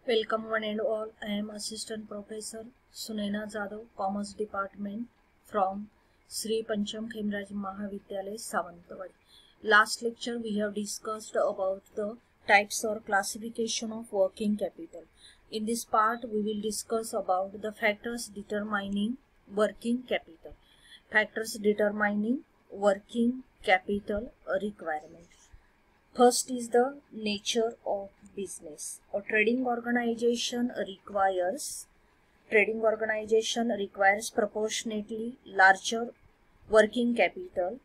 Welcome one and all. I am Assistant Professor Sunaina Jadhav, Commerce Department from Sri Pancham Khemraj Mahavidyalaya, Sawantwadi. Last lecture we have discussed about the types or classification of working capital. In this part we will discuss about the factors determining working capital. Factors determining working capital requirement. First is the nature of business. A trading organization requires proportionately larger working capital.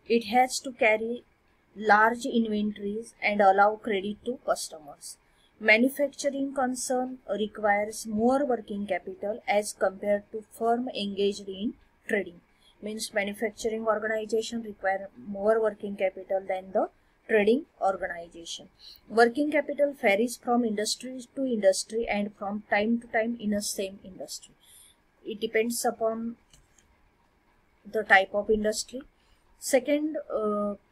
It has to carry large inventories and allow credit to customers. Manufacturing concern requires more working capital as compared to firm engaged in trading. Means manufacturing organization require more working capital than the trading organization. Working capital varies from industry to industry and from time to time in a same industry. It depends upon the type of industry. Second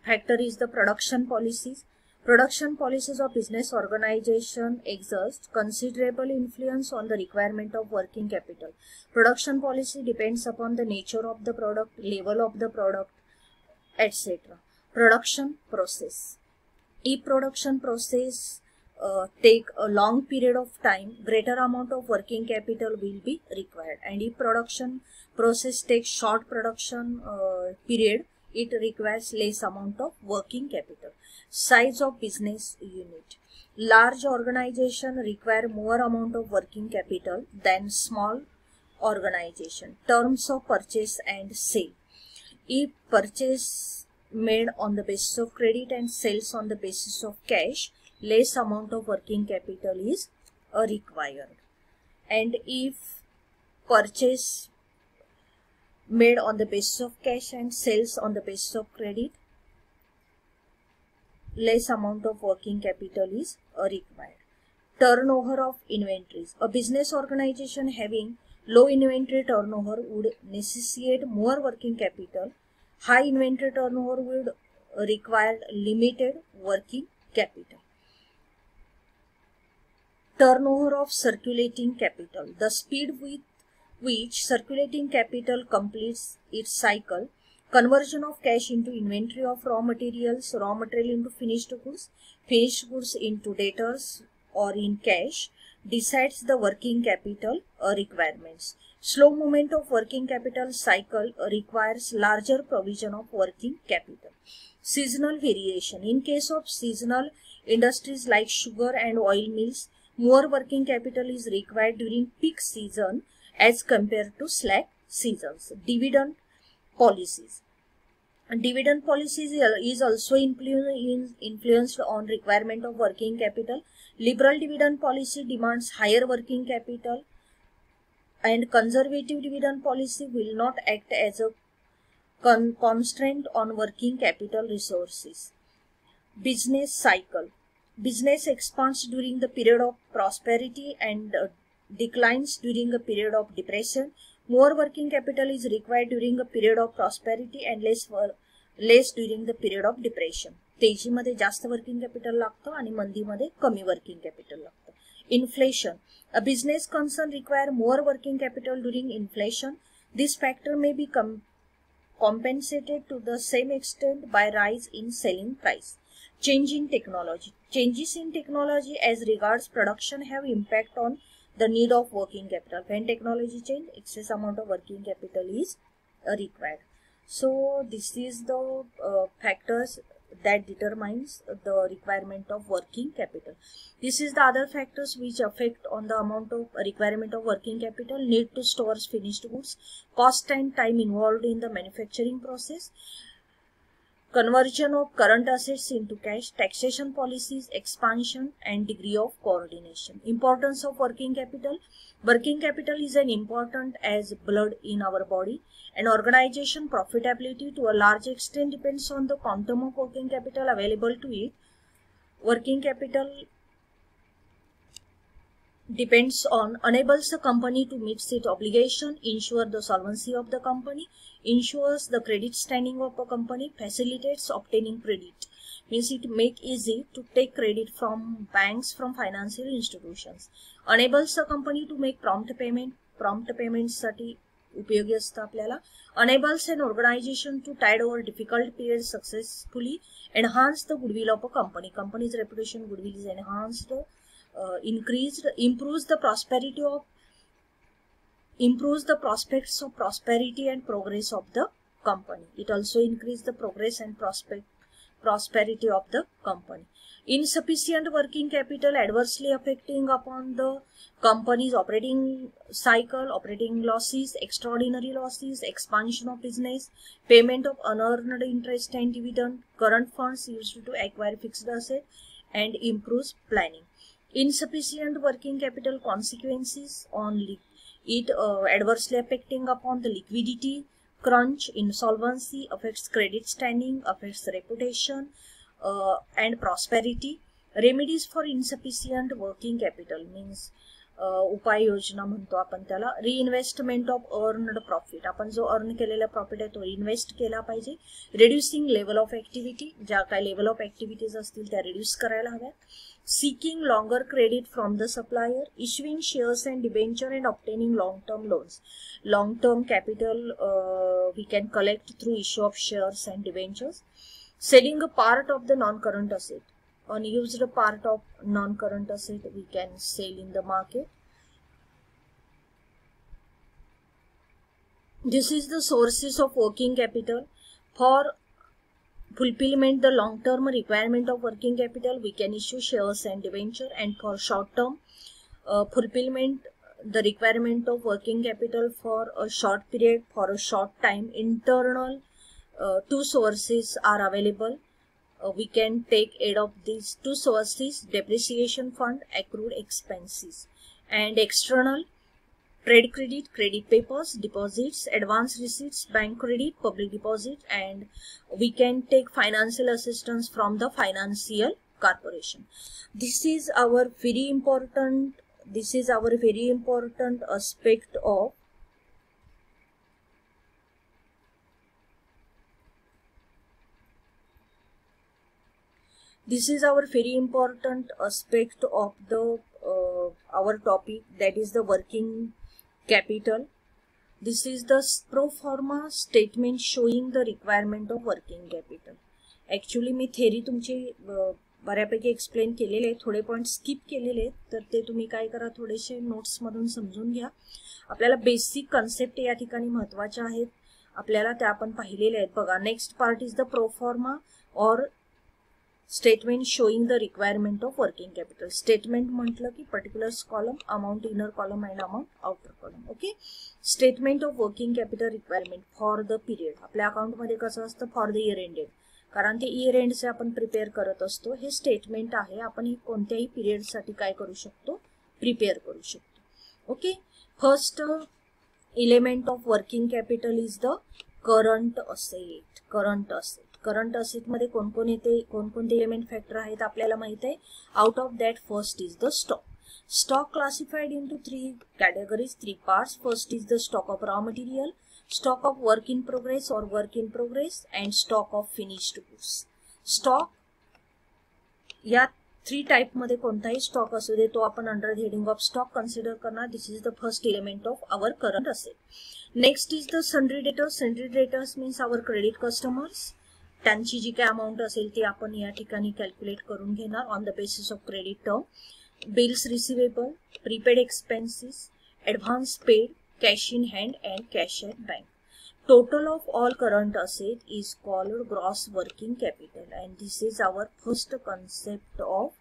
factor is the production policies. Production policies of business organization exert considerable influence on the requirement of working capital. Production policy depends upon the nature of the product, level of the product, etc. Production process. If production process take a long period of time, greater amount of working capital will be required, and if production process takes short production period, it requires less amount of working capital. Size of business unit. Large organization require more amount of working capital than small organization. Terms of purchase and sale. If purchase made on the basis of credit and sales on the basis of cash, less amount of working capital is required. And if purchase made on the basis of cash and sales on the basis of credit, less amount of working capital is required. Turnover of inventories. A business organization having low inventory turnover would necessitate more working capital. High inventory turnover would require limited working capital. Turnover of circulating capital. The speed with which circulating capital completes its cycle, conversion of cash into inventory of raw materials, raw material into finished goods into debtors or in cash, decides the working capital requirements. Slow movement of working capital cycle requires larger provision of working capital. Seasonal variation. In case of seasonal industries like sugar and oil mills, more working capital is required during peak season as compared to slack seasons. Dividend policies. Dividend policies is also influenced on requirement of working capital. Liberal dividend policy demands higher working capital, and conservative dividend policy will not act as a constraint on working capital resources. Business cycle. Business expands during the period of prosperity and declines during a period of depression. More working capital is required during a period of prosperity and less during the period of depression. तेजीमध्ये जास्त working capital लागतं आणि मंदीमध्ये कमी working capital लागतं. Inflation. A business concern require more working capital during inflation. This factor may be compensated to the same extent by rise in selling price. Change in technology. Changes in technology as regards production have impact on the need of working capital. When technology change, excess amount of working capital is required. So this is the factors that determines the requirement of working capital. This is the other factors which affect on the amount of requirement of working capital. Need to store finished goods, cost and time involved in the manufacturing process, conversion of current assets into cash, taxation policies, expansion and degree of coordination. Importance of working capital. Working capital is as important as blood in our body. An organization profitability to a large extent depends on the quantum of working capital available to it. Working capital enables the company to meet its obligation, ensure the solvency of the company, ensures the credit standing of a company, facilitates obtaining credit. means it make easy to take credit from banks, from financial institutions. Enables the company to make prompt payment साठी उपयोगी असतं आपल्याला. Enables an organization to tide over difficult periods successfully. Enhance the goodwill of a company. Company's reputation, goodwill is enhanced, increased, improves the prospects of prosperity and progress of the company. It also increases the progress and prosperity of the company. Insufficient working capital adversely affecting upon the company's operating cycle, operating losses, extraordinary losses, expansion of business, payment of unearned interest and dividend, current funds used to acquire fixed asset, and improves planning. Insufficient working capital consequences on it adversely affecting upon the liquidity, crunch, insolvency, affects credit standing, affects reputation and prosperity. Remedies for insufficient working capital means उपाय योजना म्हणतो आपण त्याला. रिइन्व्हेस्टमेंट of earned profit, आपण जो earn केलेला profit आहे तो इन्व्हेस्ट केला पाहिजे. रिड्युसिंग लेवल ऑफ ऍक्टिव्हिटी, ज्या काय लेवल ऑफ ऍक्टिव्हिटीज असतील त्या रिड्यूस करायला हव्यात. Seeking longer credit from the supplier, issuing shares and debenture and obtaining long-term loans. Long-term capital we can collect through issue of shares and debentures. Selling a part of the non-current asset. Unused part of non-current asset we can sell in the market. This is the sources of working capital. For fulfillment the long-term requirement of working capital, we can issue shares and debenture, and for short-term fulfillment the requirement of working capital for a short period, for a short time, internal two sources are available. We can take aid of these two sources: depreciation fund, accrued expenses, and external trade credit, credit papers, deposits, advance receipts, bank credit, public deposit, and we can take financial assistance from the financial corporation. This is our very important aspect of the our topic, that is the working capital. This is the pro forma statement showing the requirement of working capital. Actually me theory तुमची बऱ्यापैकी explain केलेले आहे, थोडे point skip केलेले आहेत, तर ते तुम्ही काय करा, थोडेसे नोट्स मधून समजून घ्या. आपल्याला बेसिक कन्सेप्ट या ठिकाणी महत्त्वाच्या आहेत, आपल्याला त्या आपण पाहिलेल्या आहेत. बघा, next part is the pro फॉर्मा और statement showing the requirement of working capital. Statement म्हटलं की particulars column, amount inner column and amount outer column. Okay. Statement of working capital requirement for the period. आपल्या अकाउंटमध्ये कसं असतं, for the year ended, कारण ते इयर एंडचे आपण prepare करत असतो. हे स्टेटमेंट आहे, आपण हे कोणत्याही पिरियडसाठी काय करू शकतो, प्रिपेअर करू शकतो. Okay. First element of working capital is the current asset. Current asset मध्ये कोणकोणते एलिमेंट फॅक्टर आहेत आपल्याला माहित आहे. Out of that first is the stock. Stock classified into three categories, three parts. First is the stock of raw material, stock of work in progress or work in progress, and stock of finished goods. Stock या three type मध्ये कोणताही stock असू दे तो आपण under the heading of stock consider करणार. This is the first element of our current asset. Next is the sundry debtors. Sundry debtors means our credit customers. त्यांची जी काय अमाऊंट असेल ती आपण या ठिकाणी कॅल्क्युलेट करून घेणार on the basis of credit term. Bills receivable, prepaid expenses, advance paid, cash in hand, and cash at bank. Total of all current asset is called gross working capital, and this is our first concept of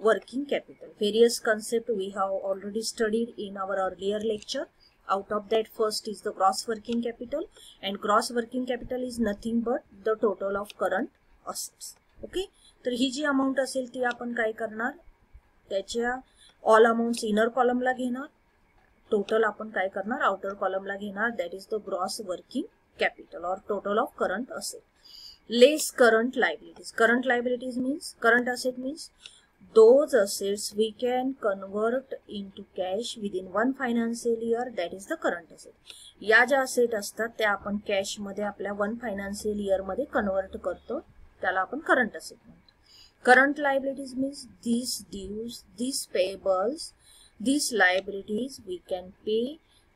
working capital. Various concepts we have already studied in our earlier lecture. Out of that, first is the gross working capital, and gross working capital is nothing but the total of current assets. Okay, तर ही जी amount असेल ती आपण काय करणार, त्याच्या all amounts inner कॉलमला घेणार, total आपण काय करणार आउटर कॉलमला घेणार. That is the gross working capital और total of current asset. Less current liabilities. Current liabilities means, current asset means those assets we can convert into cash within one financial year, that is the current asset. या ज्या asset असतात त्या आपण cash मध्ये आपल्या one financial year मध्ये convert करतो, त्याला आपण करंट असेट म्हणतो. Current liabilities means these dues, these payables, these liabilities we can pay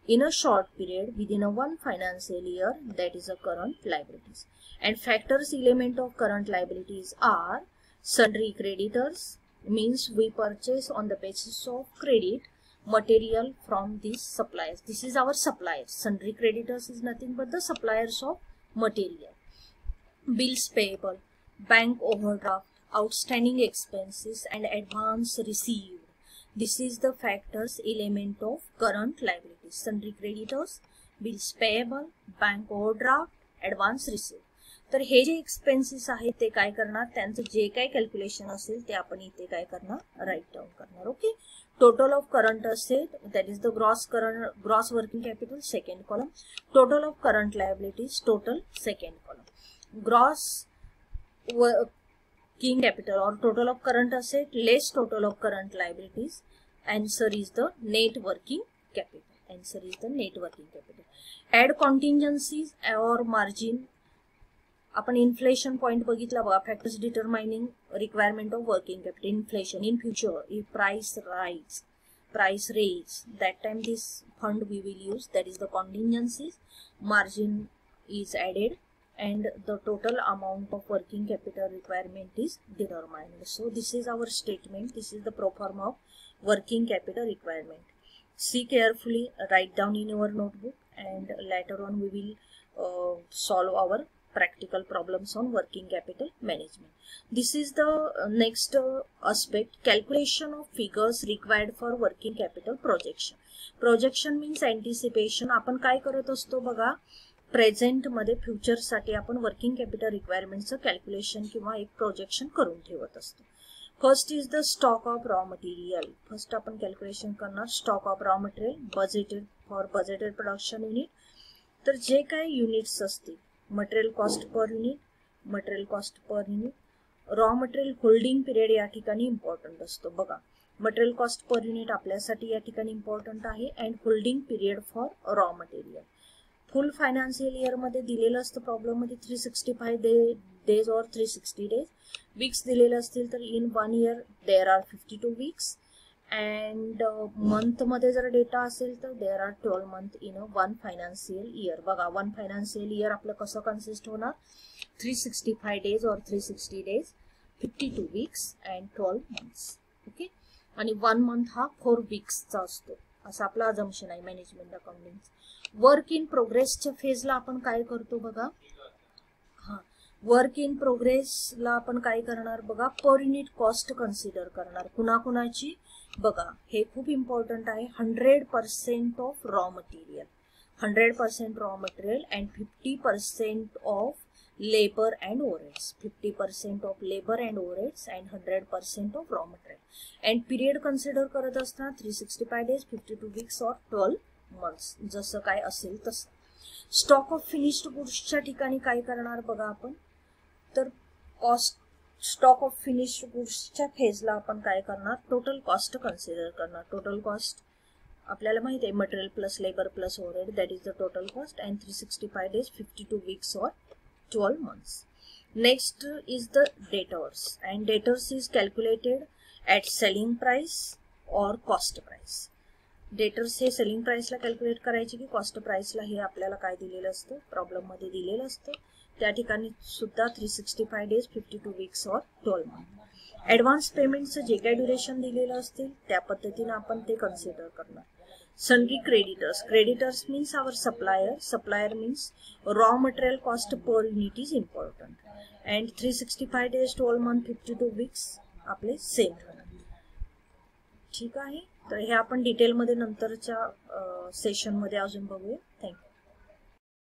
in a short period within a one financial year, that is a current liabilities. And factors element of current liabilities are sundry creditors, means we purchase on the basis of credit material from these suppliers. This is our suppliers. Sundry creditors is nothing but the suppliers of material. Bills payable, bank overdraft, outstanding expenses and advance received. This is the factors element of current liabilities. Sundry creditors, bills payable, bank overdraft, advance received. तर हे जे expenses आहेत ते काय करणार, त्यांचं जे काय calculation असेल ते आपण इथे काय करणार, राईट डाऊन करणार. Okay. Total of current asset, that is the gross working capital, second column. Total of current liabilities, total, second column. Gross working capital or total of current asset less total of current liabilities, answer is the net working capital. Answer is the net working capital. Add contingencies or margin. आपण inflation point बघितला बघा, factors determining requirement of working capital. Inflation in future, if price raise, that time this fund we will use, that is the contingencies. Margin is added and the total amount of working capital requirement is determined. So this is our statement. This is the pro forma of working capital requirement. See carefully, write down in your notebook, and later on we will solve our practical problems on working capital management. This is the next aspect, calculation of figures required for working capital projection. Projection means anticipation. आपण काय करत असतो बघा, present मध्ये future साठी आपण working capital रिक्वायरमेंटचं calculation किंवा एक प्रोजेक्शन करून ठेवत असतो. First is the stock of raw material. First आपण कॅल्क्युलेशन करणार stock of raw material budgeted for budgeted production unit. तर जे काही युनिट्स असतील, material cost per unit, material cost per unit, raw material holding period या ठिकाणी important असतो बघा. Material cost per unit आपल्यासाठी या ठिकाणी इम्पॉर्टंट आहे, and holding period for raw material. Full financial year मध्ये दिलेलं असतं प्रॉब्लेम मध्ये 365 डेज और 360 डेज. वीक्स दिलेले असतील तर in 1 year there are 52 weeks, and month मध्ये जर डेटा असेल तर there are 12 month in a 1 financial year. बघा 1 फायनान्शियल इयर आपलं कसं कन्सिस्ट होणार, 365 डेज और 360 days, 52 weeks and 12 months. Okay. आणि 1 मंथ हा 4 वीक्सचा असतो, असं आपलं अजम्पशन आहे मॅनेजमेंट अकाउंटिंग. वर्क इन प्रोग्रेसच्या फेजला आपण काय करतो बघा, हा वर्क इन प्रोग्रेसला आपण काय करणार बघा, पर युनिट कॉस्ट कन्सिडर करणार. कुणाकुणाची बघा, हे खूप इम्पॉर्टंट आहे. 100% of raw material, 100% raw material and 50% of labour and overheads, 50% of labour and overheads and 100% of raw material. And period consider करत असताना 365 डेज, 52 वीक्स और 12 मंथ्स, जसं काय असेल तसं. स्टॉक ऑफ फिनिश्ड गुड्सच्या ठिकाणी काय करणार बघा आपण, तर कॉस्ट स्टॉक ऑफ फिनिश्ड गुड्सच्या फेजला आपण काय करणार, टोटल कॉस्ट कन्सिडर करणार. टोटल कॉस्ट आपल्याला माहिती आहे, material plus labour plus overhead, that is the total cost, and 365 days, 52 weeks और 12 months. Next is the debtors, and debtors is calculated at selling price और cost price. Debtors हे selling प्राइसला calculate करायचे की cost प्राइसला, हे आपल्याला काय दिलेलं असतं, problem मध्ये दिलेलं असतं. त्या ठिकाणी सुद्धा 365 डेज, 52 वीक्स और 12 मंथ. ऍडव्हान्स पेमेंटचं जे काही ड्युरेशन दिलेलं असतील त्या पद्धतीने आपण ते कन्सिडर करणार. Sundry creditors, creditors means our supplier, supplier means raw material cost per unit is important, and 365 days, 12 month, 52 weeks आपले सेम राहणार. ठीक आहे. तर हे आपण डिटेलमध्ये नंतरच्या सेशनमध्ये अजून बघूया. थँक्यू.